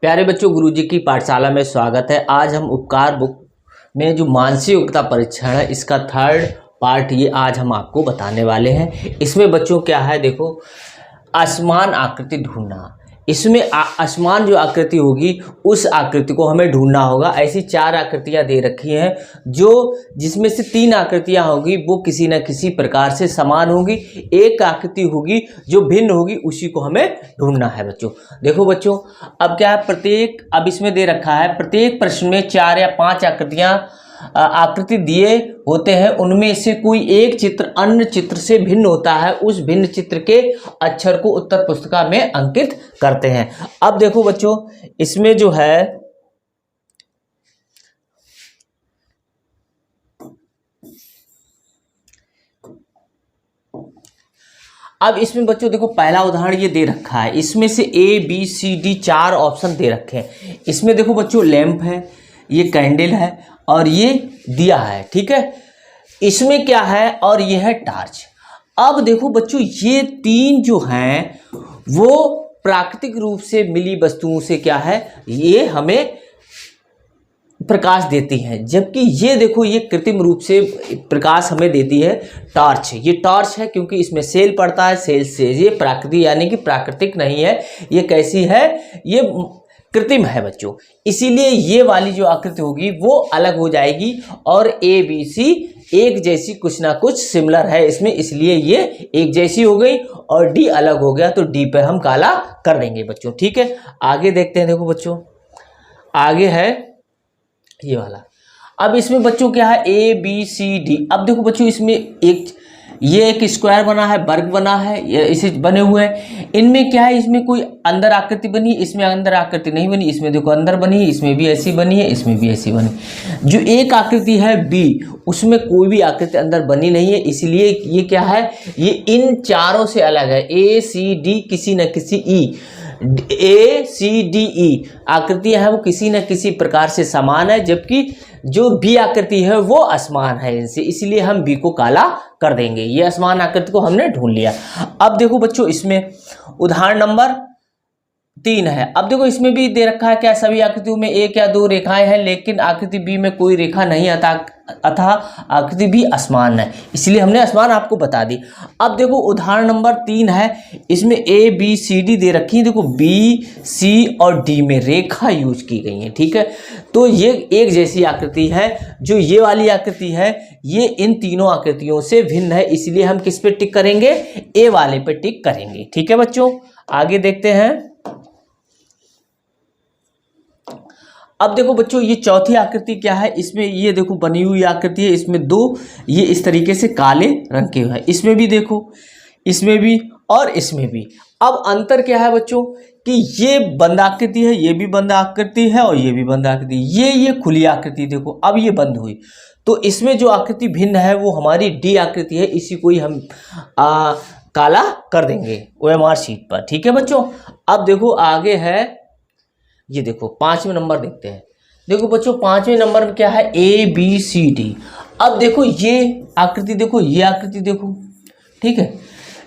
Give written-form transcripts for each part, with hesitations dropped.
प्यारे बच्चों, गुरुजी की पाठशाला में स्वागत है। आज हम उपकार बुक में जो मानसिक योग्यता परीक्षण है इसका थर्ड पार्ट ये आज हम आपको बताने वाले हैं। इसमें बच्चों क्या है, देखो असमान आकृति ढूंढना। इसमें असमान जो आकृति होगी उस आकृति को हमें ढूंढना होगा। ऐसी 4 आकृतियां दे रखी हैं जिसमें से 3 आकृतियां होगी वो किसी न किसी प्रकार से समान होगी। एक आकृति होगी जो भिन्न होगी, उसी को हमें ढूंढना है बच्चों। देखो बच्चों, अब क्या है, अब इसमें दे रखा है प्रत्येक प्रश्न में 4 या 5 आकृति दिए होते हैं। उनमें से कोई एक चित्र अन्य चित्र से भिन्न होता है। उस भिन्न चित्र के अक्षर को उत्तर पुस्तिका में अंकित करते हैं। अब देखो बच्चों, इसमें जो है अब इसमें बच्चों देखो पहला उदाहरण ये दे रखा है। इसमें से A B C D 4 option दे रखे हैं। इसमें देखो बच्चों लैंप है, ये कैंडल है और ये दिया है, ठीक है। इसमें क्या है और ये है टार्च। अब देखो बच्चों, ये 3 जो हैं वो प्राकृतिक रूप से मिली वस्तुओं से क्या है, ये हमें प्रकाश देती हैं, जबकि ये देखो ये कृत्रिम रूप से प्रकाश हमें देती है टॉर्च। ये टॉर्च है क्योंकि इसमें सेल पड़ता है, सेल से ये प्राकृतिक यानी कि प्राकृतिक नहीं है। ये कैसी है, ये कृत्रिम है बच्चों। इसीलिए ये वाली जो आकृति होगी वो अलग हो जाएगी और A B C एक जैसी कुछ ना कुछ सिमिलर है इसमें, इसलिए ये एक जैसी हो गई और D अलग हो गया तो D पे हम काला कर देंगे बच्चों, ठीक है। आगे देखते हैं। देखो बच्चों, आगे है ये वाला। अब इसमें बच्चों क्या है A B C D। अब देखो बच्चों, इसमें ये एक स्क्वायर बना है, वर्ग बना है, ये इसे बने हुए हैं। इनमें क्या है, इसमें कोई अंदर आकृति बनी, इसमें अंदर आकृति नहीं बनी। इसमें देखो अंदर बनी है, इसमें भी ऐसी बनी है, इसमें भी ऐसी बनी। जो एक आकृति है B, उसमें कोई भी आकृति अंदर बनी नहीं है, इसलिए ये क्या है, ये इन चारों से अलग है। A C D किसी न किसी A C D E आकृतियां हैं वो किसी न किसी प्रकार से समान है, जबकि जो B आकृति है वो असमान है इनसे, इसलिए हम B को काला कर देंगे। ये असमान आकृति को हमने ढूंढ लिया। अब देखो बच्चों, इसमें उदाहरण नंबर 3 है। अब देखो इसमें भी दे रखा है क्या, सभी आकृतियों में 1 या 2 रेखाएं हैं, लेकिन आकृति बी में कोई रेखा नहीं अतः आकृति भी असमान है, इसलिए हमने असमान आपको बता दी। अब देखो उदाहरण नंबर 3 है। इसमें A B C D दे रखी है। देखो B C और D में रेखा यूज की गई है, ठीक है। तो ये एक जैसी आकृति है। जो ये वाली आकृति है ये इन तीनों आकृतियों से भिन्न है, इसलिए हम किस पे टिक करेंगे, A वाले पे टिक करेंगे, ठीक है बच्चों। आगे देखते हैं। अब देखो बच्चों, ये चौथी आकृति क्या है, इसमें ये देखो बनी हुई आकृति है। इसमें 2 ये इस तरीके से काले रंग के हैं। इसमें भी देखो, इसमें भी और इसमें भी। अब अंतर क्या है बच्चों कि ये बंद आकृति है, ये भी बंद आकृति है और ये भी बंद आकृति। ये खुली आकृति देखो, अब ये बंद हुई, तो इसमें जो आकृति भिन्न है वो हमारी D आकृति है। इसी को ही हम काला कर देंगे OMR शीट पर, ठीक है बच्चों। अब देखो आगे है, ये देखो 5वें नंबर देखते हैं। देखो बच्चों 5वें नंबर में क्या है, A B C D। अब देखो ये आकृति देखो, ये आकृति देखो, ठीक है।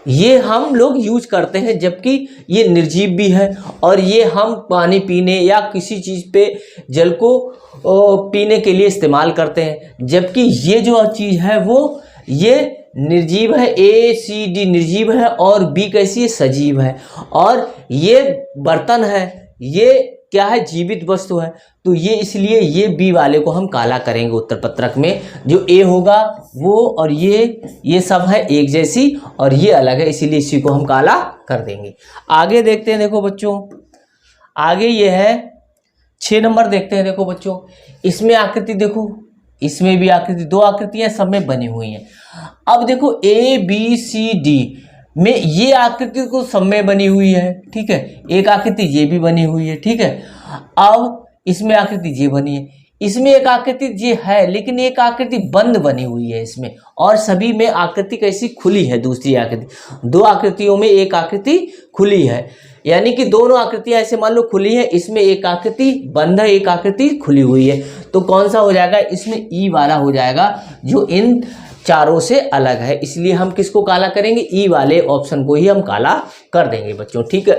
ये हम लोग यूज करते हैं, जबकि ये निर्जीव भी है और ये हम पानी पीने या किसी चीज़ पे जल को पीने के लिए इस्तेमाल करते हैं। जबकि ये जो चीज़ है वो ये निर्जीव है। A C D निर्जीव है और B कैसी है, सजीव है। और ये बर्तन है, ये क्या है, जीवित वस्तु है। तो ये इसलिए ये B वाले को हम काला करेंगे उत्तर पत्रक में। जो A होगा वो और ये सब है एक जैसी और ये अलग है, इसीलिए इसी को हम काला कर देंगे। आगे देखते हैं। देखो बच्चों, आगे ये है 6 नंबर देखते हैं। देखो बच्चों, इसमें आकृति देखो, इसमें भी आकृति, 2 आकृतियां सब में बनी हुई हैं। अब देखो A B C D में ये आकृति को सब में बनी हुई है, ठीक है। एक आकृति ये भी बनी हुई है, ठीक है। अब इसमें आकृति ये बनी है, इसमें एक आकृति ये है, लेकिन एक आकृति बंद बनी हुई है इसमें, और सभी में आकृति कैसी, खुली है। दूसरी आकृति, 2 आकृतियों में एक आकृति खुली है, यानी कि दोनों आकृतियां ऐसे मान लो खुली है। इसमें एक आकृति बंद है, एक आकृति खुली हुई है। तो कौन सा हो जाएगा, इसमें E वाला हो जाएगा, जो इन चारों से अलग है, इसलिए हम किसको काला करेंगे, ई वाले ऑप्शन को ही हम काला कर देंगे बच्चों, ठीक है।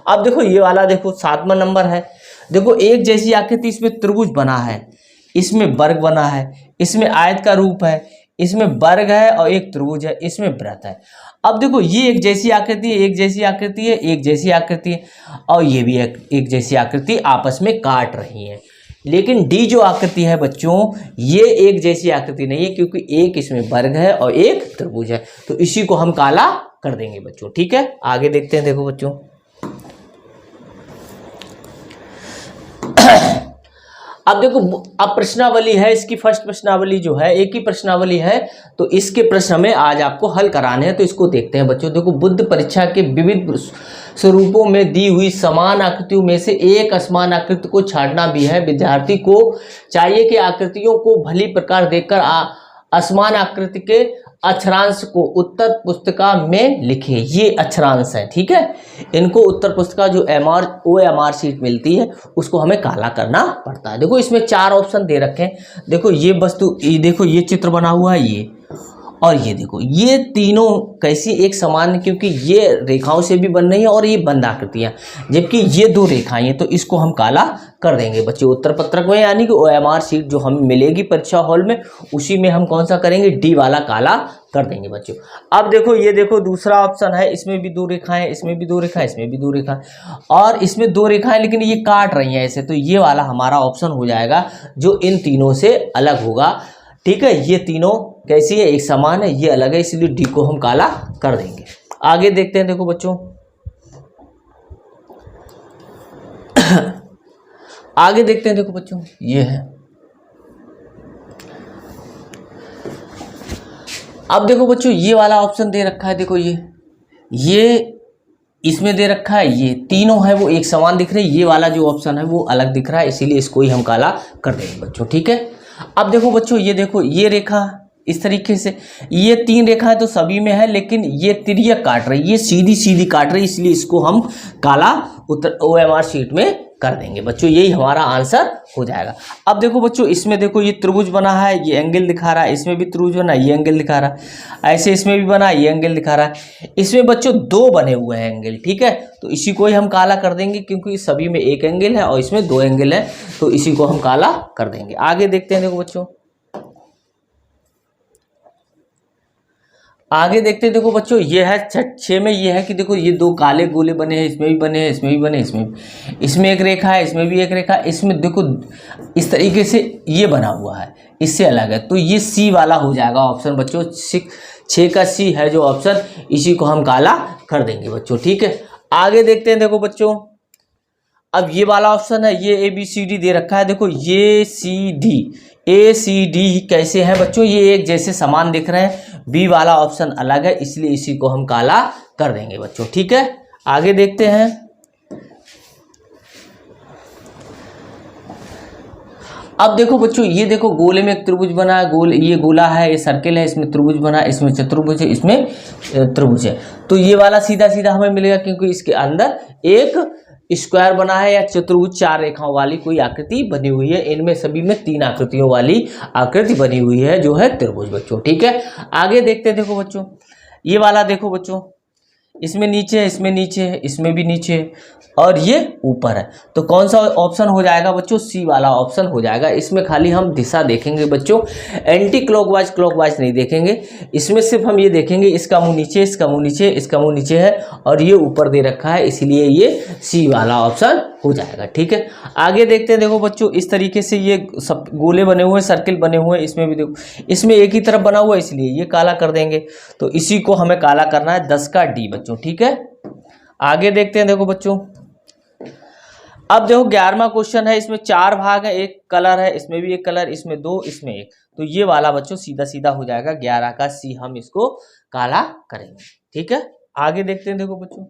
अब देखो ये वाला देखो 7वां नंबर है। देखो एक जैसी आकृति, इसमें त्रिभुज बना है, इसमें वर्ग बना है, इसमें आयत का रूप है, इसमें वर्ग है और एक त्रिभुज है, इसमें वृत्त है। अब देखो ये एक जैसी आकृति है, एक जैसी आकृति है, एक जैसी आकृति है, और ये भी एक जैसी आकृति आपस में काट रही है। लेकिन डी जो आकृति है बच्चों, ये एक जैसी आकृति नहीं है, क्योंकि एक इसमें वर्ग है और एक त्रिभुज है, तो इसी को हम काला कर देंगे बच्चों, ठीक है। आगे देखते हैं, देखो बच्चों अब देखो, अब प्रश्नावली है, इसकी फर्स्ट प्रश्नावली जो है, एक ही प्रश्नावली है, तो इसके प्रश्न हमें आज आपको हल कराने हैं, तो इसको देखते हैं बच्चों। देखो, बुद्ध परीक्षा के विविध स्वरूपों में दी हुई समान आकृतियों में से एक असमान आकृति को छांटना भी है। विद्यार्थी को चाहिए कि आकृतियों को भली प्रकार देखकर असमान आकृति के अक्षरांश को उत्तर पुस्तिका में लिखे। ये अक्षरांश है, ठीक है। इनको उत्तर पुस्तिका जो OMR शीट मिलती है उसको हमें काला करना पड़ता है। देखो इसमें 4 ऑप्शन दे रखे हैं। देखो ये वस्तु, ये देखो ये चित्र बना हुआ है, ये और ये देखो, ये तीनों कैसी एक समान, क्योंकि ये रेखाओं से भी बन रही है और ये बंद आकृतियां, जबकि ये 2 रेखाएं हैं, तो इसको हम काला कर देंगे बच्चे उत्तर पत्रक में, यानी कि OMR शीट जो हमें मिलेगी परीक्षा हॉल में, उसी में हम कौन सा करेंगे, डी वाला काला कर देंगे बच्चों। अब देखो ये देखो दूसरा ऑप्शन है, इसमें भी 2 रेखाएं, इसमें भी 2 रेखाएं, इसमें भी 2 रेखाएं, और इसमें 2 रेखाएं, लेकिन ये काट रही हैं ऐसे, तो ये वाला हमारा ऑप्शन हो जाएगा जो इन तीनों से अलग होगा, ठीक है। ये तीनों कैसी है, एक समान है, ये अलग है, इसलिए डी को हम काला कर देंगे। आगे देखते हैं, देखो बच्चों आगे देखते हैं, देखो बच्चों ये है। अब देखो बच्चों ये वाला ऑप्शन दे रखा है, देखो ये इसमें दे रखा है, ये तीनों है वो एक समान दिख रहे हैं, ये वाला जो ऑप्शन है वो अलग दिख रहा है, इसीलिए इसको ही हम काला कर देंगे बच्चों, ठीक है। अब देखो बच्चों ये देखो, ये रेखा इस तरीके से, ये 3 रेखाएं तो सभी में है, लेकिन ये तिर्यक काट रही है, ये सीधी सीधी काट रही है, इसलिए इसको हम काला OMR शीट में कर देंगे बच्चों, यही हमारा आंसर हो जाएगा। अब देखो बच्चों इसमें देखो ये त्रिभुज बना है, ये एंगल दिखा रहा है, इसमें भी त्रिभुज बना है, ये एंगल दिखा रहा है, ऐसे इसमें भी बना है, ये एंगल दिखा रहा है, इसमें बच्चों 2 बने हुए हैं एंगल, ठीक है, तो इसी को ही हम काला कर देंगे, क्योंकि सभी में एक एंगल है और इसमें 2 एंगल है, तो इसी को हम काला कर देंगे। आगे देखते हैं, देखो बच्चों आगे देखते हैं, देखो बच्चों ये है 6 में, ये है कि देखो ये 2 काले गोले बने हैं, इसमें भी बने हैं, इसमें भी बने, इसमें एक रेखा है, इसमें भी एक रेखा, इसमें देखो इस तरीके से ये बना हुआ है, इससे अलग है, तो ये सी वाला हो जाएगा ऑप्शन बच्चों। 6 का सी है जो ऑप्शन, इसी को हम काला कर देंगे बच्चों, ठीक है। आगे देखते हैं, देखो बच्चों अब ये वाला ऑप्शन है, ये ABCD दे रखा है, देखो ये ACD कैसे है बच्चों, ये एक जैसे समान दिख रहे हैं, बी वाला ऑप्शन अलग है, इसलिए इसी को हम काला कर देंगे बच्चों, ठीक है। आगे देखते हैं, अब देखो बच्चों ये देखो गोले में एक त्रिभुज बना है, ये गोला है, ये सर्किल है, इसमें त्रिभुज बना है, इसमें चतुर्भुज है, इसमें त्रिभुज है, तो ये वाला सीधा सीधा हमें मिलेगा, क्योंकि इसके अंदर एक स्क्वायर बना है या चतुर्भुज 4 रेखाओं वाली कोई आकृति बनी हुई है, इनमें सभी में 3 आकृतियों वाली आकृति बनी हुई है जो है त्रिभुज बच्चों, ठीक है। आगे देखते हैं, देखो बच्चों ये वाला देखो बच्चों, इसमें नीचे है, इसमें नीचे है, इसमें भी नीचे है, और ये ऊपर है, तो कौन सा ऑप्शन हो जाएगा बच्चों, सी वाला ऑप्शन हो जाएगा। इसमें खाली हम दिशा देखेंगे बच्चों, एंटी क्लॉकवाइज नहीं देखेंगे, इसमें सिर्फ हम ये देखेंगे इसका मुंह नीचे, इसका मुंह नीचे, इसका मुंह नीचे है, और ये ऊपर दे रखा है, इसलिए ये सी वाला ऑप्शन हो जाएगा, ठीक है। आगे देखते हैं, देखो बच्चों इस तरीके से ये सब गोले बने हुए हैं, सर्किल बने हुए हैं, इसमें भी देखो इसमें एक ही तरफ बना हुआ है, इसलिए ये काला कर देंगे, तो इसी को हमें काला करना है, 10 का डी बच्चों, ठीक है। आगे देखते हैं, देखो बच्चों अब देखो 11वां क्वेश्चन है, इसमें 4 भाग है, एक कलर है, इसमें भी एक कलर, इसमें 2, इसमें 1, तो ये वाला बच्चों सीधा सीधा हो जाएगा 11 का सी, हम इसको काला करेंगे, ठीक है। आगे देखते हैं, देखो बच्चों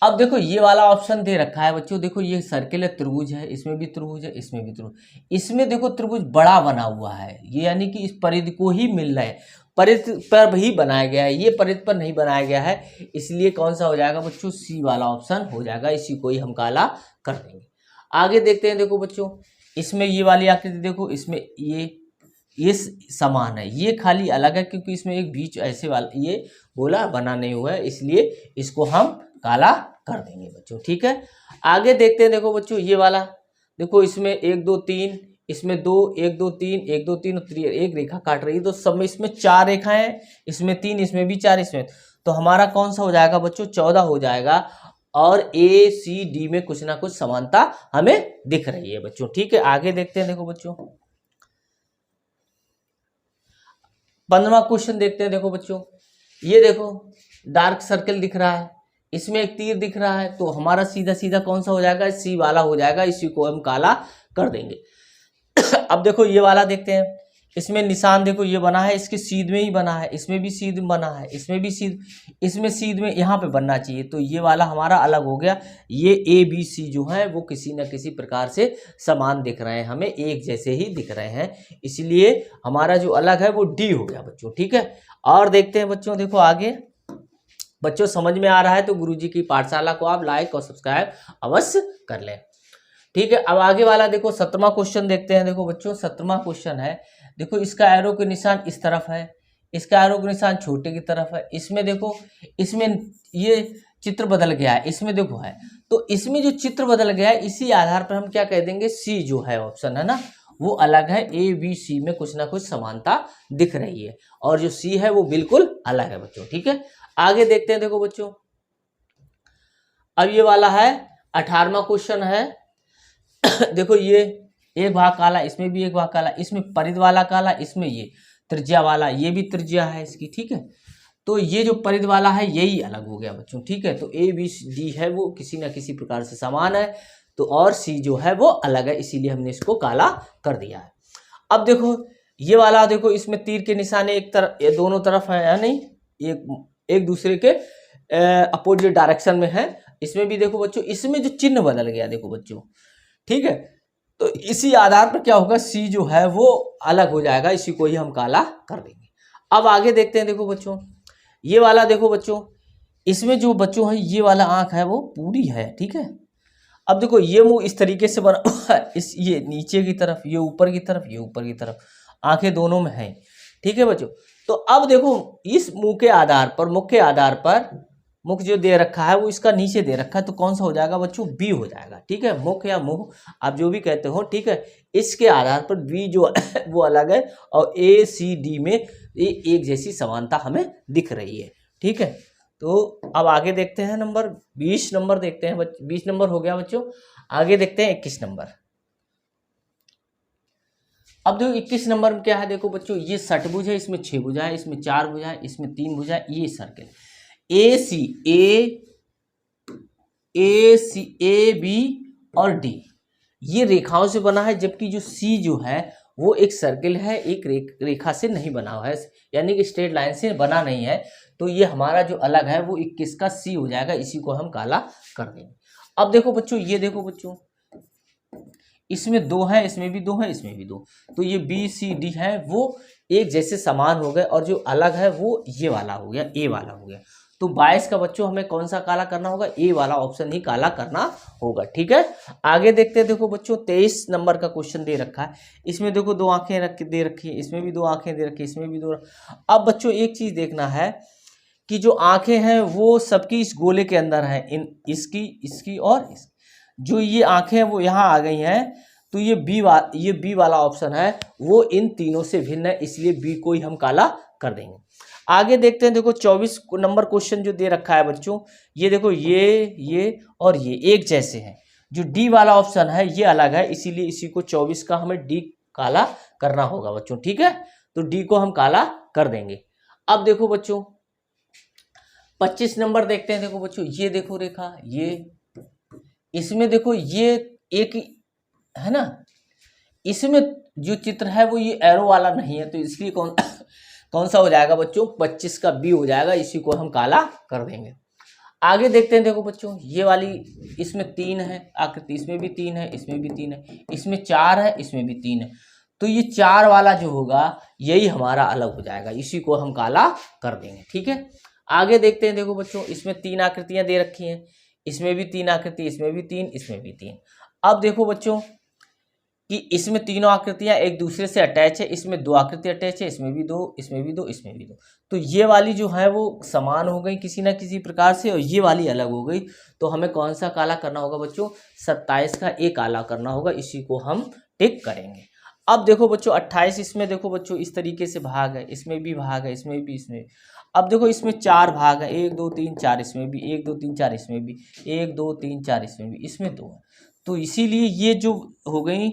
अब देखो ये वाला ऑप्शन दे रखा है बच्चों, देखो ये सर्किल है, त्रिभुज है, इसमें भी त्रिभुज है, इसमें भी त्रिभुज, इसमें देखो त्रिभुज बड़ा बना हुआ है, ये यानी कि इस परिधि को ही मिल रहा है, परिधि पर भी बनाया गया है, ये परिधि पर नहीं बनाया गया है, इसलिए कौन सा हो जाएगा बच्चों, सी वाला ऑप्शन हो जाएगा, इसी को ही हम काला कर देंगे। आगे देखते हैं, देखो बच्चों इसमें ये वाली आकृति देखो, इसमें ये समान है, ये खाली अलग है क्योंकि इसमें एक बीच ऐसे वाला ये गोला बना नहीं हुआ है, इसलिए इसको हम काला कर देंगे बच्चों। ठीक है, आगे देखते हैं। देखो बच्चों ये वाला देखो, इसमें 1 2 3, इसमें 2 1 2 3 1 2 3 और एक रेखा काट रही है, तो सब में इसमें 4 रेखाएं हैं, इसमें 3, इसमें भी 4, इसमें, तो हमारा कौन सा हो जाएगा बच्चों? 14 हो जाएगा। और ए सी डी में कुछ ना कुछ समानता हमें दिख रही है बच्चों। ठीक है, आगे देखते हैं। देखो बच्चों 15वां क्वेश्चन देखते हैं। देखो बच्चों ये देखो डार्क सर्कल दिख रहा है, इसमें एक तीर दिख रहा है, तो हमारा सीधा सीधा कौन सा हो जाएगा? सी वाला हो जाएगा, इसी को हम काला कर देंगे। अब देखो ये वाला देखते हैं, इसमें निशान देखो ये बना है, इसके सीध में ही बना है, इसमें भी सीध बना है, इसमें भी सीध, इसमें सीध में यहाँ पे बनना चाहिए, तो ये वाला हमारा अलग हो गया। ये ए बी सी जो है वो किसी न किसी प्रकार से समान दिख रहे हैं, हमें एक जैसे ही दिख रहे हैं, इसलिए हमारा जो अलग है वो डी हो गया बच्चों। ठीक है, और देखते हैं बच्चों, देखो आगे बच्चों समझ में आ रहा है तो गुरुजी की पाठशाला को आप लाइक और सब्सक्राइब अवश्य कर लें। ठीक है, अब आगे वाला देखो 17वां क्वेश्चन देखते हैं। देखो बच्चों 17वां क्वेश्चन है, देखो इसका एरो के निशान इस तरफ है, इसका एरो के निशान छोटे की तरफ है, इसमें देखो इसमें ये चित्र बदल गया है, इसमें देखो है, तो इसमें जो चित्र बदल गया है इसी आधार पर हम क्या कह देंगे? सी जो है ऑप्शन है ना वो अलग है, ए बी सी में कुछ ना कुछ समानता दिख रही है, और जो सी है वो बिल्कुल अलग है बच्चों। ठीक है, आगे देखते हैं। देखो बच्चों अब ये वाला है 18वां क्वेश्चन है। देखो ये एक भाग काला, इसमें भी एक भाग काला, इसमें परिध वाला काला, इसमें ये त्रिज्या वाला, ये भी त्रिज्या है इसकी। ठीक है, तो ये जो परिध वाला है यही अलग हो गया बच्चों। ठीक है, तो ए बी डी है वो किसी ना किसी प्रकार से समान है, तो और सी जो है वो अलग है, इसीलिए हमने इसको काला कर दिया है। अब देखो ये वाला देखो, इसमें तीर के निशान एक तरफ, ये दोनों तरफ है नहीं, एक दूसरे के अपोजिट डायरेक्शन में है। इसमें भी देखो बच्चों, इसमें जो चिन्ह बदल गया देखो बच्चों। ठीक है, तो इसी आधार पर क्या होगा? सी जो है वो अलग हो जाएगा, इसी को ही हम काला कर देंगे। अब आगे देखते हैं। देखो बच्चों ये वाला देखो बच्चों, इसमें जो बच्चों है ये वाला आंख है वो पूरी है। ठीक है, अब देखो ये मुंह इस तरीके से बना हुआ है, इस ये नीचे की तरफ, ये ऊपर की तरफ, ये ऊपर की तरफ, आंखें दोनों में हैं। ठीक है बच्चों, तो अब देखो इस मुंह के आधार पर, मुख के आधार पर, मुख जो दे रखा है वो इसका नीचे दे रखा है, तो कौन सा हो जाएगा बच्चों? बी हो जाएगा। ठीक है, मुख या मुंह आप जो भी कहते हो। ठीक है, इसके आधार पर बी जो वो अलग है, और ए सी डी में ये एक जैसी समानता हमें दिख रही है। ठीक है, तो अब आगे देखते हैं नंबर 20 नंबर देखते हैं। 20 नंबर हो गया बच्चों, आगे देखते हैं 21 नंबर। अब देखो 21 नंबर में क्या है? देखो बच्चों ये षटभुज है, इसमें 6 भुजा है, इसमें 4 भुजा है, इसमें 3 भुजा है, ये circle A C A B और डी ये रेखाओं से बना है, जबकि जो सी जो है वो एक सर्कल है, एक रेखा से नहीं बना हुआ है, यानी कि स्ट्रेट लाइन से बना नहीं है, तो ये हमारा जो अलग है वो 21 का सी हो जाएगा, इसी को हम काला कर देंगे। अब देखो बच्चों ये देखो बच्चों, इसमें 2 है, इसमें भी 2 है, इसमें भी 2, तो ये बी सी डी है वो एक जैसे समान हो गए, और जो अलग है वो ये वाला हो गया, ए वाला हो गया। तो 22 का बच्चों हमें कौन सा काला करना होगा? ए वाला ऑप्शन ही काला करना होगा। ठीक है, आगे देखते हैं। देखो बच्चों 23 नंबर का क्वेश्चन दे रखा है, इसमें देखो 2 आंखें दे रखी है, इसमें भी 2 आंखें दे रखी है, इसमें भी 2। अब बच्चों एक चीज देखना है कि जो आंखें हैं वो सबकी इस गोले के अंदर है, इसकी और इसकी, जो ये आंखें हैं वो यहाँ आ गई हैं, तो ये बी वाला ऑप्शन है वो इन तीनों से भिन्न है, इसलिए बी को ही हम काला कर देंगे। आगे देखते हैं। देखो 24 नंबर क्वेश्चन जो दे रखा है बच्चों, ये देखो ये और ये एक जैसे हैं, जो डी वाला ऑप्शन है ये अलग है, इसीलिए इसी को 24 का हमें डी काला करना होगा बच्चों। ठीक है, तो डी को हम काला कर देंगे। अब देखो बच्चों 25 नंबर देखते हैं। देखो बच्चों ये देखो रेखा, ये इसमें देखो ये एक है ना, इसमें जो चित्र है वो ये एरो वाला नहीं है, तो इसलिए कौन सा हो जाएगा बच्चों? 25 का बी हो जाएगा, इसी को हम काला कर देंगे। आगे देखते हैं। देखो बच्चों ये वाली, इसमें 3 है आकृति, इसमें भी 3 है, इसमें भी 3 है, इसमें 4 है, इसमें भी 3 है, तो ये 4 वाला जो होगा यही हमारा अलग हो जाएगा, इसी को हम काला कर देंगे। ठीक है, आगे देखते हैं। देखो बच्चों इसमें 3 आकृतियां दे रखी हैं, इसमें भी 3 आकृति, इसमें भी 3, इसमें भी 3। अब देखो बच्चों कि इसमें तीनों आकृतियां एक दूसरे से अटैच है, इसमें दो आकृति अटैच है, इसमें भी दो, इसमें भी दो, इसमें भी दो। तो ये वाली जो है वो समान हो गई किसी ना किसी प्रकार से, और ये वाली अलग हो गई। तो हमें कौन सा काला करना होगा बच्चों? 27 का ए काला करना होगा, इसी को हम टिक करेंगे। अब देखो बच्चों 28, इसमें देखो बच्चों इस तरीके से भाग है, इसमें भी भाग है, इसमें भी, इसमें। अब देखो इसमें 4 भाग है, 1 2 3 4, इसमें भी 1 2 3 4, इसमें भी 1 2 3 4, इसमें भी, इसमें 2 है। तो इसीलिए ये जो हो गई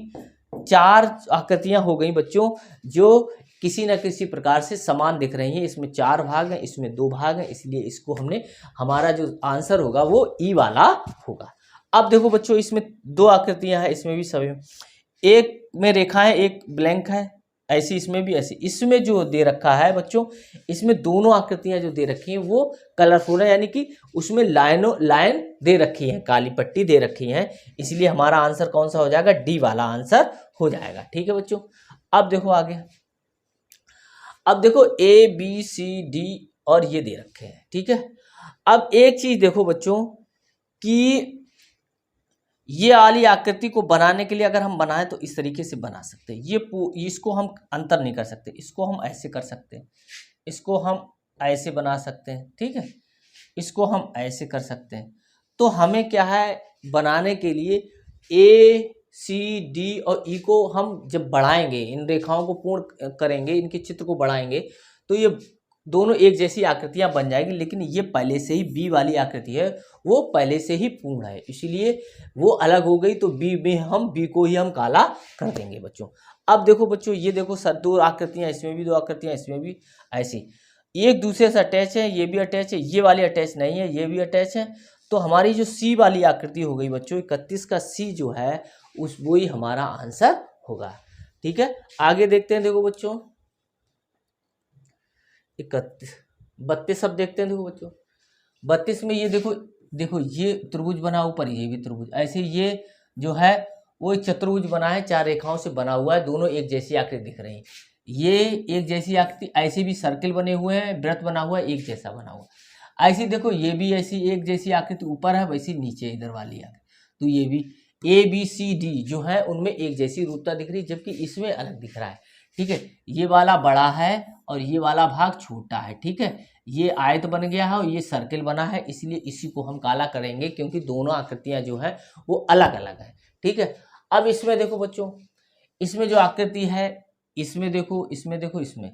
4 आकृतियां हो गई बच्चों, जो किसी न किसी प्रकार से समान दिख रही हैं। इसमें 4 भाग हैं, इसमें 2 भाग हैं, इसलिए इसको हमने, हमारा जो आंसर होगा वो ई वाला होगा। अब देखो बच्चों इसमें 2 आकृतियां हैं, इसमें भी सभी, एक में रेखा है, एक ब्लैंक है, ऐसी इसमें भी, ऐसी इसमें जो दे रखा है बच्चों, इसमें दोनों आकृतियां जो दे रखी हैं वो कलरफुल है, यानी कि उसमें लाइन दे रखी है, काली पट्टी दे रखी है, इसलिए हमारा आंसर कौन सा हो जाएगा? डी वाला आंसर हो जाएगा। ठीक है बच्चों, अब देखो आगे, अब देखो ए बी सी डी और ये दे रखे हैं। ठीक है, अब एक चीज देखो बच्चों कि ये वाली आकृति को बनाने के लिए अगर हम बनाएं तो इस तरीके से बना सकते हैं। ये इसको हम अंतर नहीं कर सकते, इसको हम ऐसे कर सकते हैं, इसको हम ऐसे बना सकते हैं। ठीक है, इसको हम ऐसे कर सकते हैं। तो हमें क्या है, बनाने के लिए ए सी डी और ई को हम जब बढ़ाएंगे, इन रेखाओं को पूर्ण करेंगे, इनके चित्र को बढ़ाएंगे, तो ये दोनों एक जैसी आकृतियां बन जाएगी। लेकिन ये पहले से ही बी वाली आकृति है, वो पहले से ही पूर्ण है, इसलिए वो अलग हो गई। तो बी में हम बी को ही हम काला कर देंगे बच्चों। अब देखो बच्चों, ये देखो सर 2 आकृतियां, इसमें भी 2 आकृतियां, इसमें भी ऐसी, एक दूसरे से अटैच है, ये भी अटैच है, ये वाली अटैच नहीं है, ये भी अटैच है। तो हमारी जो सी वाली आकृति हो गई बच्चों, 31 का सी जो है उस वो ही हमारा आंसर होगा। ठीक है, आगे देखते हैं। देखो बच्चों 31 32 सब देखते हैं। देखो बच्चों 32 में ये देखो, देखो ये त्रिभुज बना, ऊपर ये भी त्रिभुज, ऐसे ये जो है वो चतुर्भुज बना है, 4 रेखाओं से बना हुआ है, दोनों एक जैसी आकृति दिख रही है। ये एक जैसी आकृति, ऐसे भी सर्किल बने हुए हैं, वृत्त बना हुआ है, एक जैसा बना हुआ है। ऐसी देखो ये भी ऐसी एक जैसी आकृति ऊपर है, वैसी नीचे इधर वाली आकृति। तो ये भी ए बी सी डी जो है उनमें एक जैसी रूपता दिख रही है, जबकि इसमें अलग दिख रहा है। ठीक है, ये वाला बड़ा है और ये वाला भाग छोटा है। ठीक है, ये आयत बन गया है और ये सर्किल बना है, इसलिए इसी को हम काला करेंगे, क्योंकि दोनों आकृतियां जो है वो अलग अलग है। ठीक है, अब इसमें देखो बच्चों, इसमें जो आकृति है, इसमें देखो, इसमें देखो, इसमें,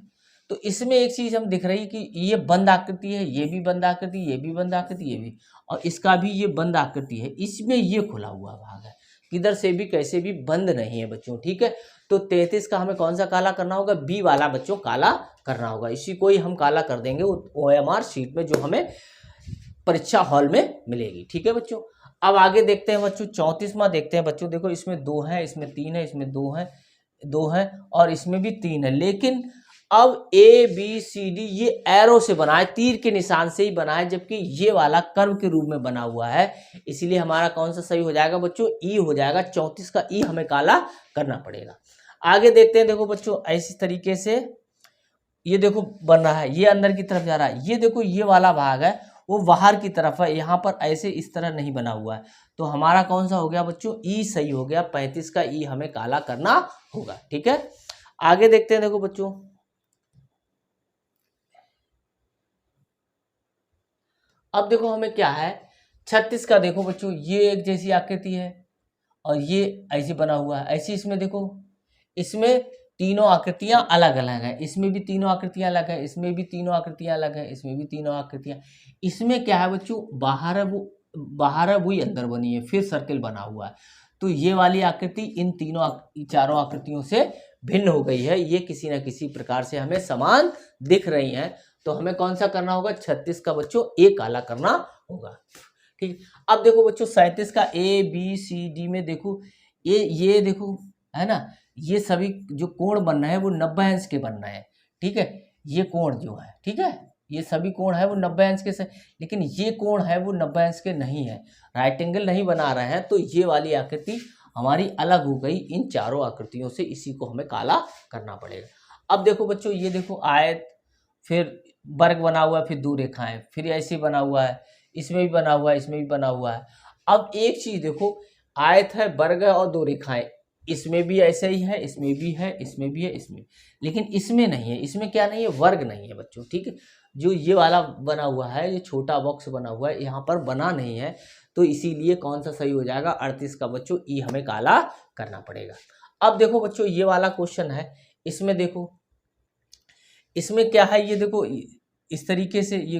तो इसमें एक चीज हम दिख रही है कि ये बंद आकृति है, ये भी बंद आकृति, ये भी बंद आकृति, ये भी, और इसका भी ये बंद आकृति है, इसमें ये खुला हुआ भाग है, किधर से भी कैसे भी बंद नहीं है बच्चों। ठीक है, तो 33 का हमें कौन सा काला करना होगा? बी वाला बच्चों काला करना होगा, इसी को ही हम काला कर देंगे OMR शीट में जो हमें परीक्षा हॉल में मिलेगी। ठीक है बच्चों, अब आगे देखते हैं बच्चों 34वां देखते हैं बच्चों। देखो इसमें 2 है, इसमें 3 है, इसमें 2 है और इसमें भी 3 है, लेकिन अब ए बी सी डी ये एरो से बना है, तीर के निशान से ही बना है, जबकि ये वाला कर्व के रूप में बना हुआ है, इसलिए हमारा कौन सा सही हो जाएगा बच्चों? ई हो जाएगा। 34 का ई हमें काला करना पड़ेगा। आगे देखते हैं। देखो बच्चों ऐसी तरीके से ये देखो बन रहा है, ये अंदर की तरफ जा रहा है, ये देखो ये वाला भाग है वो बाहर की तरफ है, यहाँ पर ऐसे इस तरह नहीं बना हुआ है। तो हमारा कौन सा हो गया बच्चों? ई सही हो गया। 35 का ई हमें काला करना होगा। ठीक है, आगे देखते हैं। देखो बच्चों अब देखो हमें क्या है, 36 का देखो बच्चों, ये एक जैसी आकृति है और ये ऐसे बना हुआ है, ऐसे इसमें देखो, इसमें तीनों आकृतियां अलग अलग हैं, इसमें भी तीनों आकृतियां अलग है, इसमें भी तीनों आकृतियां अलग है, इसमें भी तीनों आकृतियां, इसमें क्या है बच्चों? बाहर है वही अंदर बनी है, फिर सर्किल बना हुआ है। तो ये वाली आकृति इन चारों आकृतियों से भिन्न हो गई है, ये किसी न किसी प्रकार से हमें समान दिख रही हैं। तो हमें कौन सा करना होगा? 36 का बच्चों ए काला करना होगा। ठीक, अब देखो बच्चों 37 का ए बी सी डी में देखो, ये देखो है ना, ये सभी जो कोण बन रहे हैं वो 90 अंश के बन रहे हैं। ठीक है, ये कोण जो है, ठीक है, ये सभी कोण है वो 90 अंश के से, लेकिन ये कोण है वो 90 अंश के नहीं है, राइट एंगल नहीं बना रहे हैं। तो ये वाली आकृति हमारी अलग हो गई इन चारों आकृतियों से, इसी को हमें काला करना पड़ेगा। अब देखो बच्चों, ये देखो आयत, फिर वर्ग बना हुआ है, फिर 2 रेखाएं, फिर ऐसे बना हुआ है, इसमें भी बना हुआ है, इसमें भी बना हुआ है। अब एक चीज देखो, आयत है, वर्ग है और 2 रेखाएं, इसमें भी ऐसा ही है, इसमें भी है, इसमें भी है, इसमें, लेकिन इसमें नहीं है। इसमें क्या नहीं है, वर्ग नहीं है बच्चों, ठीक है। जो ये वाला बना हुआ है, ये छोटा बॉक्स बना हुआ है, यहाँ पर बना नहीं है, तो इसीलिए कौन सा सही हो जाएगा, 38 का बच्चों ई हमें काला करना पड़ेगा। अब देखो बच्चों ये वाला क्वेश्चन है, इसमें देखो, इसमें क्या है, ये देखो इस तरीके से ये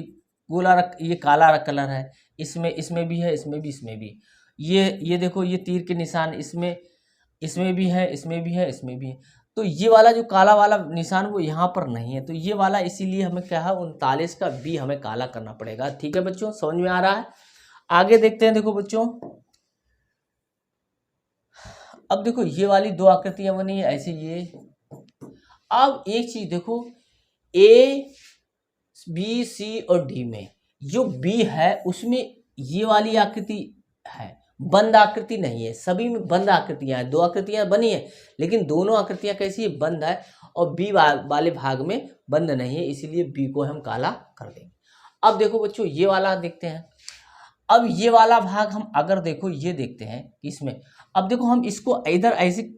गोला रख, ये काला कलर है, इसमें भी है, इसमें भी, इसमें भी, ये देखो ये तीर के निशान इसमें भी है, इसमें भी है, इसमें भी है। तो ये वाला जो काला वाला निशान वो यहाँ पर नहीं है, तो ये वाला इसीलिए हमें क्या है 39 का बी हमें काला करना पड़ेगा। ठीक है बच्चों, समझ में आ रहा है। आगे देखते हैं, देखो बच्चों, अब देखो ये वाली दो आकृतियां बनी है ऐसे ये। अब एक चीज देखो, ए बी सी और डी में जो बी है उसमें ये वाली आकृति है, बंद आकृति नहीं है। सभी में बंद आकृतियां हैं, दो आकृतियां बनी है, लेकिन दोनों आकृतियां कैसी है, बंद है, और बी वाले भाग में बंद नहीं है, इसीलिए बी को हम काला कर देंगे। अब देखो बच्चों ये वाला देखते हैं। अब ये वाला भाग हम अगर देखो ये देखते हैं इसमें, अब देखो हम इसको इधर ऐसे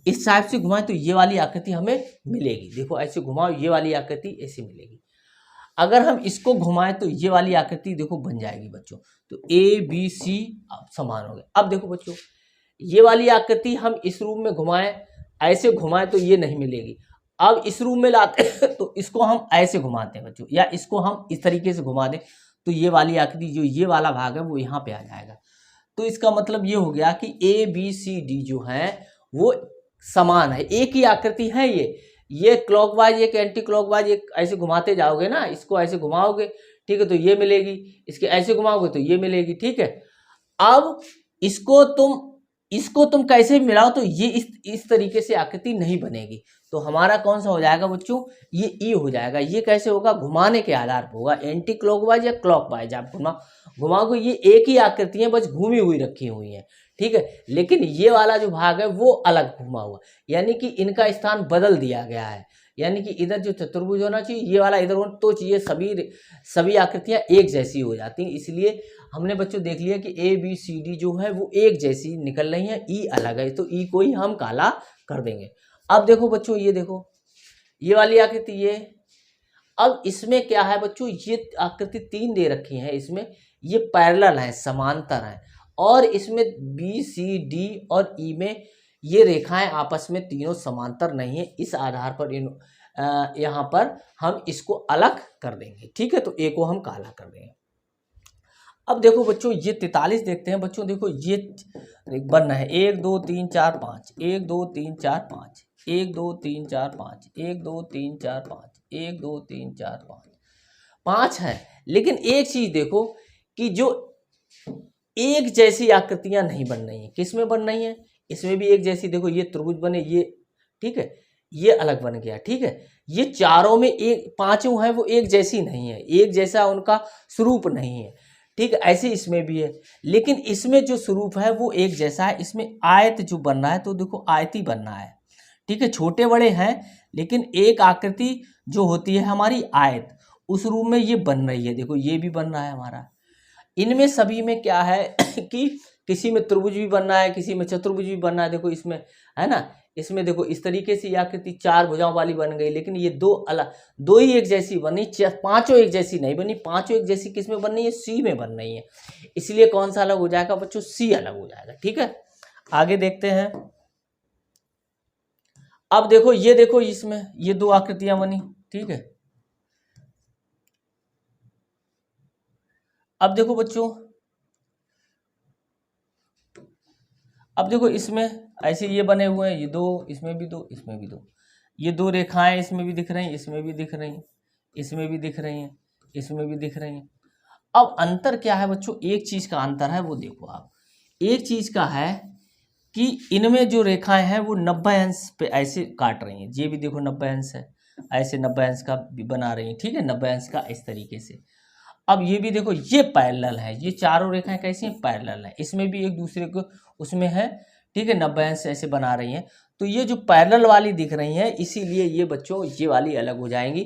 इस टाइप से घुमाएं तो ये वाली आकृति हमें मिलेगी। देखो ऐसे घुमाओ, ये वाली आकृति ऐसे मिलेगी। अगर हम इसको घुमाएं तो ये वाली आकृति देखो बन जाएगी बच्चों। तो ए बी सी समान हो गए। अब देखो बच्चों ये वाली आकृति हम इस रूप में घुमाएं, ऐसे घुमाएं तो ये नहीं मिलेगी। अब इस रूप में लाते हैं तो इसको हम ऐसे घुमाते हैं बच्चों, या इसको हम इस तरीके से घुमा दें तो ये वाली आकृति जो ये वाला भाग है वो यहाँ पे आ जाएगा। तो इसका मतलब ये हो गया कि ए बी सी डी जो है वो समान है, एक ही आकृति है। ये क्लॉकवाइज, एक एंटी क्लॉकवाइज, एक ऐसे घुमाते जाओगे ना, इसको ऐसे घुमाओगे, ठीक है, तो ये मिलेगी, इसके ऐसे घुमाओगे तो ये मिलेगी, ठीक है। अब इसको तुम कैसे मिलाओ तो ये इस तरीके से आकृति नहीं बनेगी। तो हमारा कौन सा हो जाएगा बच्चों, ये ई हो जाएगा। ये कैसे होगा, घुमाने के आधार पर होगा, एंटी क्लॉकवाइज या क्लॉकवाइज आप घुमाओगे, ये एक ही आकृति है, बस घूमी हुई रखी हुई है, ठीक है। लेकिन ये वाला जो भाग है वो अलग घुमा हुआ, यानी कि इनका स्थान बदल दिया गया है, यानी कि इधर जो चतुर्भुज होना चाहिए ये वाला इधर होना, तो ये सभी आकृतियां एक जैसी हो जाती हैं। इसलिए हमने बच्चों देख लिया कि ए बी सी डी जो है वो एक जैसी निकल रही है, ई अलग है, तो ई को ही हम काला कर देंगे। अब देखो बच्चों ये देखो ये वाली आकृति ये, अब इसमें क्या है बच्चों, ये आकृति 3 दे रखी है, इसमें ये पैरेलल है, समांतर है, और इसमें बी सी डी और ई में ये रेखाएं आपस में तीनों समांतर नहीं है। इस आधार पर यहाँ पर हम इसको अलग कर देंगे, ठीक है। तो ए को हम काला कर देंगे। अब देखो बच्चों ये 43 देखते हैं बच्चों। देखो ये बनना है 1 2 3 4 5, 1 2 3 4 5, 1 2 3 4 5, 1 2 3 4 5, 1 2 3 4 5, 5 है। लेकिन एक चीज देखो कि जो एक जैसी आकृतियां नहीं बन रही हैं। किस में बन रही हैं, इसमें भी एक जैसी, देखो ये त्रिभुज बने, ये ठीक है, ये अलग बन गया, ठीक है। ये चारों में एक पांचों है वो एक जैसी नहीं है, एक जैसा उनका स्वरूप नहीं है, ठीक है। ऐसे इसमें भी है, लेकिन इसमें जो स्वरूप है वो एक जैसा है। इसमें आयत जो बन रहा है तो देखो आयती बनना है, ठीक है। छोटे बड़े हैं लेकिन एक आकृति जो होती है हमारी आयत, उस रूप में ये बन रही है। देखो ये भी बन रहा है हमारा। इनमें सभी में क्या है कि किसी में त्रिभुज भी बनना है, किसी में चतुर्भुज भी बनना है। देखो इसमें है ना, इसमें देखो इस तरीके से आकृति 4 भुजाओं वाली बन गई, लेकिन ये दो ही एक जैसी बनी, पांचों एक जैसी नहीं बनी। पांचों एक जैसी किस में बन रही है, सी में बन रही है। इसलिए कौन सा अलग हो जाएगा बच्चों, सी अलग हो जाएगा, ठीक है। आगे देखते हैं। अब देखो इसमें ये 2 आकृतियां बनी, ठीक है। अब देखो बच्चों, अब देखो इसमें ऐसे ये बने हुए हैं, ये 2, इसमें भी 2, इसमें भी 2, ये 2 रेखाएं इसमें भी दिख रही हैं, इसमें भी दिख रही हैं, इसमें भी दिख रही हैं, इसमें भी दिख रही हैं। अब अंतर क्या है बच्चों, एक चीज का अंतर है वो देखो आप। एक चीज का है कि इनमें जो रेखाएं हैं वो 90 अंश पे ऐसे काट रही हैं। ये भी देखो 90 अंश है, ऐसे 90 अंश का भी बना रही है, ठीक है, 90 अंश का इस तरीके से। अब ये भी देखो ये पैरेलल है, ये चारों रेखाएं कैसी हैं, पैरेलल है। इसमें भी एक दूसरे को उसमें है, ठीक है, 90 अंश ऐसे बना रही हैं। तो ये जो पैरेलल वाली दिख रही हैं, इसीलिए ये बच्चों ये वाली अलग हो जाएंगी।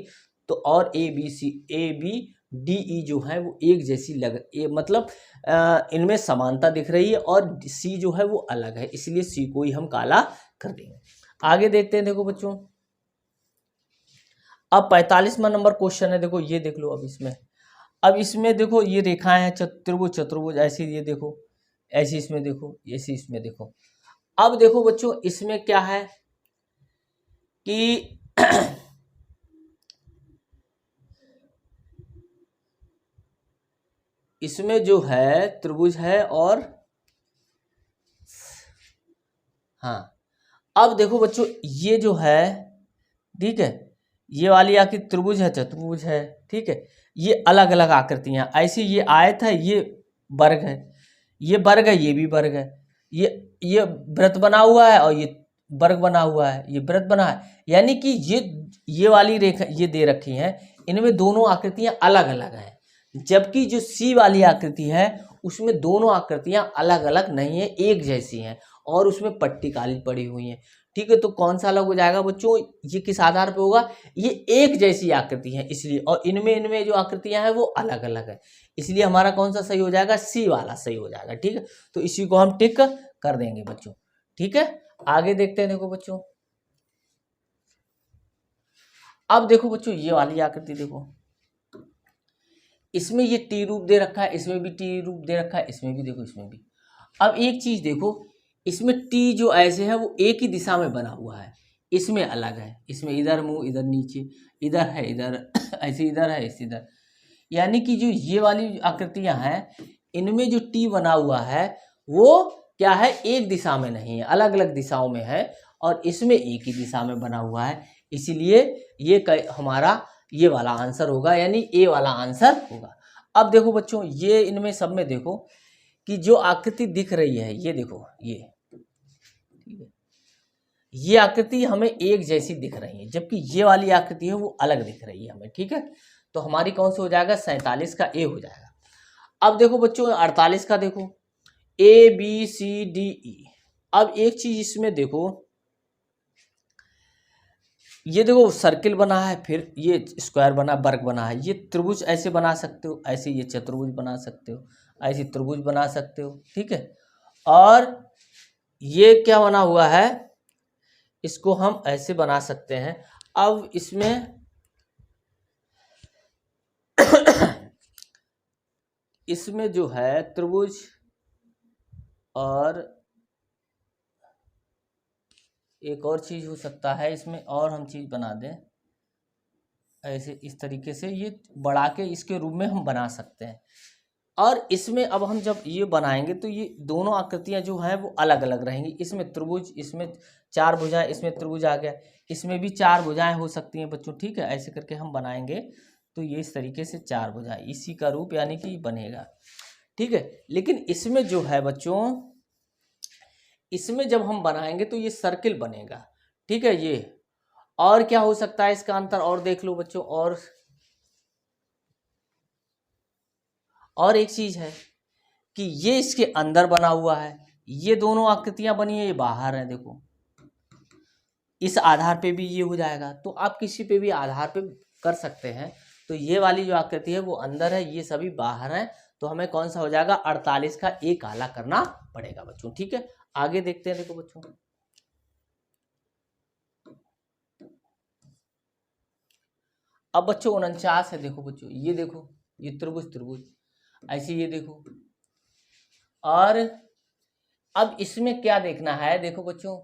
तो और ए बी डी ई जो है वो एक जैसी मतलब इनमें समानता दिख रही है, और सी जो है वो अलग है, इसलिए सी को ही हम काला कर देंगे। आगे देखते हैं, देखो बच्चों अब 45वां नंबर क्वेश्चन है, देखो ये देख लो। अब इसमें देखो ये रेखाएं हैं, चतुर्भुज चतुर्भुज ऐसी, ये देखो ऐसी, इसमें देखो ऐसी, इसमें देखो। अब देखो बच्चों इसमें क्या है कि इसमें जो है त्रिभुज है, और हाँ अब देखो बच्चों ये जो है, ठीक है, ये वाली आकृति त्रिभुज है, चतुर्भुज है, ठीक है, ये अलग अलग आकृतियां ऐसी, ये आयत है, ये वर्ग है, ये वर्ग है, ये भी वर्ग है, ये वृत्त बना हुआ है, और ये वर्ग बना हुआ है, ये वृत्त बना है। यानी कि ये वाली रेखा ये दे रखी है, इनमें दोनों आकृतियां अलग अलग हैं, जबकि जो सी वाली आकृति है उसमें दोनों आकृतियां अलग अलग नहीं है, एक जैसी हैं, और उसमें पट्टी काली पड़ी हुई है, ठीक है। तो कौन सा अलग हो जाएगा बच्चों, ये किस आधार पे होगा, ये एक जैसी आकृति है इसलिए, और इनमें जो आकृतियां हैं वो अलग अलग है, इसलिए हमारा कौन सा सही हो जाएगा, सी वाला सही हो जाएगा, ठीक है। तो इसी को हम टिक कर देंगे बच्चों, ठीक है। आगे देखते हैं, देखो बच्चों अब देखो बच्चों ये वाली आकृति देखो, इसमें ये टी रूप दे रखा है, इसमें भी टी रूप दे रखा है, इसमें भी देखो, इसमें भी। अब एक चीज देखो, इसमें टी जो ऐसे है वो एक ही दिशा में बना हुआ है, इसमें अलग है, इसमें इधर मुंह, इधर नीचे, इधर है, इधर ऐसे, इधर है, ऐसे इधर। यानी कि जो ये वाली आकृतियां हैं इनमें जो टी बना हुआ है वो क्या है, एक दिशा में नहीं है, अलग अलग दिशाओं में है, और इसमें एक ही दिशा में बना हुआ है, इसीलिए ये हमारा ये वाला आंसर होगा, यानी ए वाला आंसर होगा। अब देखो बच्चों ये इनमें सब में देखो कि जो आकृति दिख रही है, ये देखो ये, ठीक है, ये आकृति हमें एक जैसी दिख रही है, जबकि ये वाली आकृति है वो अलग दिख रही है हमें, ठीक है। तो हमारी कौन सी हो जाएगा, 47 का ए हो जाएगा। अब देखो बच्चों 48 का देखो, A B C D E. अब एक चीज इसमें देखो, ये देखो सर्किल बना है, फिर ये स्क्वायर बना, वर्ग बना है, ये त्रिभुज ऐसे बना सकते हो, ऐसे ये चतुर्भुज बना सकते हो, ऐसे त्रिभुज बना सकते हो, ठीक है। और ये क्या बना हुआ है, इसको हम ऐसे बना सकते हैं। अब इसमें इसमें जो है त्रिभुज, और एक और चीज हो सकता है इसमें, और हम चीज बना दें ऐसे, इस तरीके से ये बढ़ा के इसके रूप में हम बना सकते हैं। और इसमें अब हम जब ये बनाएंगे तो ये दोनों आकृतियां जो हैं वो अलग अलग रहेंगी, इसमें त्रिभुज, इसमें चार भुजाएं, इसमें त्रिभुज आ गया, इसमें भी चार भुजाएं हो सकती हैं बच्चों, ठीक है। ऐसे करके हम बनाएंगे तो ये इस तरीके से चार भुजाएं, इसी का रूप यानी कि बनेगा, ठीक है। लेकिन इसमें जो है बच्चों, इसमें जब हम बनाएंगे तो ये सर्किल बनेगा, ठीक है। ये और क्या हो सकता है इसका अंतर, और देख लो बच्चों, और एक चीज है कि ये इसके अंदर बना हुआ है, ये दोनों आकृतियां बनी है, ये बाहर है, देखो इस आधार पे भी ये हो जाएगा। तो आप किसी पे भी आधार पे कर सकते हैं। तो ये वाली जो आकृति है वो अंदर है, ये सभी बाहर है, तो हमें कौन सा हो जाएगा, 48 का ए काला करना पड़ेगा बच्चों, ठीक है। आगे देखते हैं, देखो बच्चों अब बच्चों 49 है, देखो बच्चों ये देखो, ये त्रिभुज त्रिभुज ऐसे, ये देखो। और अब इसमें क्या देखना है, देखो बच्चों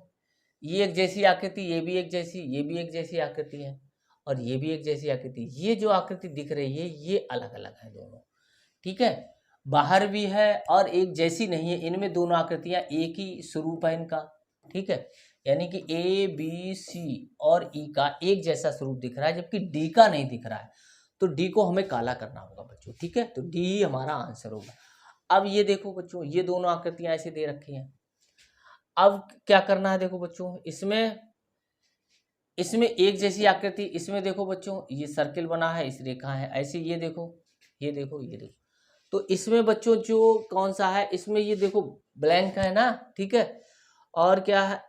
ये एक जैसी आकृति, ये भी एक जैसी, ये भी एक जैसी आकृति है, और ये भी एक जैसी आकृति। ये जो आकृति दिख रही है ये अलग अलग है दोनों, ठीक है, बाहर भी है और एक जैसी नहीं है, इनमें दोनों आकृतियां एक ही स्वरूप है इनका, ठीक है। यानी कि ए बी सी और ई का एक जैसा स्वरूप दिख रहा है, जबकि डी का नहीं दिख रहा है, तो डी को हमें काला करना होगा बच्चों, ठीक है। तो डी ही हमारा आंसर होगा। अब ये देखो बच्चों, ये दोनों आकृतियां ऐसे दे रखी हैं, अब क्या करना है, देखो बच्चों इसमें एक जैसी आकृति, इसमें देखो बच्चों ये सर्किल बना है, इस रेखा है ऐसे, ये देखो ये देखो ये देखो। तो इसमें बच्चों जो कौन सा है, इसमें ये देखो ब्लैंक है ना, ठीक है, और क्या है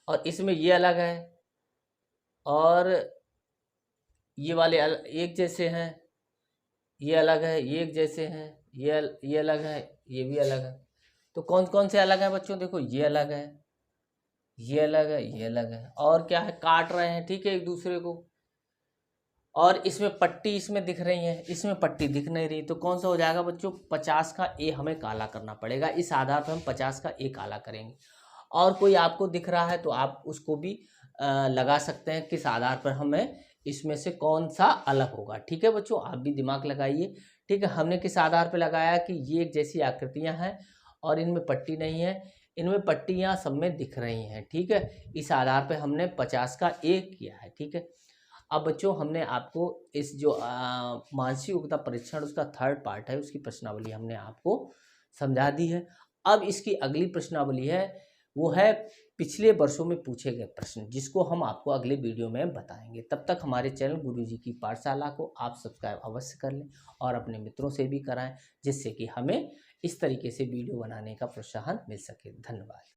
और इसमें ये अलग है, और ये वाले एक जैसे हैं, ये अलग है, ये एक जैसे हैं, ये अलग है, ये भी अलग है। तो कौन कौन से अलग है बच्चों? देखो ये अलग है, ये अलग है, ये अलग है, और क्या है, काट रहे हैं, ठीक है, एक दूसरे को। और इसमें पट्टी इसमें दिख रही है, इसमें पट्टी दिख नहीं रही, तो कौन सा हो जाएगा बच्चों? 50 का ए हमें काला करना पड़ेगा। इस आधार पर हम 50 का ए काला करेंगे। और कोई आपको दिख रहा है तो आप उसको भी लगा सकते हैं, किस आधार पर हमें इसमें से कौन सा अलग होगा। ठीक है बच्चों, आप भी दिमाग लगाइए। ठीक है, हमने किस आधार पर लगाया कि ये एक जैसी आकृतियां हैं और इनमें पट्टी नहीं है, इनमें पट्टियां सब में दिख रही हैं। ठीक है, इस आधार पर हमने 50 का ए किया है। ठीक है, अब बच्चों हमने आपको इस जो मानसिक योग्यता परीक्षण उसका थर्ड पार्ट है, उसकी प्रश्नावली हमने आपको समझा दी है। अब इसकी अगली प्रश्नावली है, वो है पिछले वर्षों में पूछे गए प्रश्न, जिसको हम आपको अगले वीडियो में बताएंगे। तब तक हमारे चैनल गुरुजी की पाठशाला को आप सब्सक्राइब अवश्य कर लें और अपने मित्रों से भी कराएं, जिससे कि हमें इस तरीके से वीडियो बनाने का प्रोत्साहन मिल सके। धन्यवाद।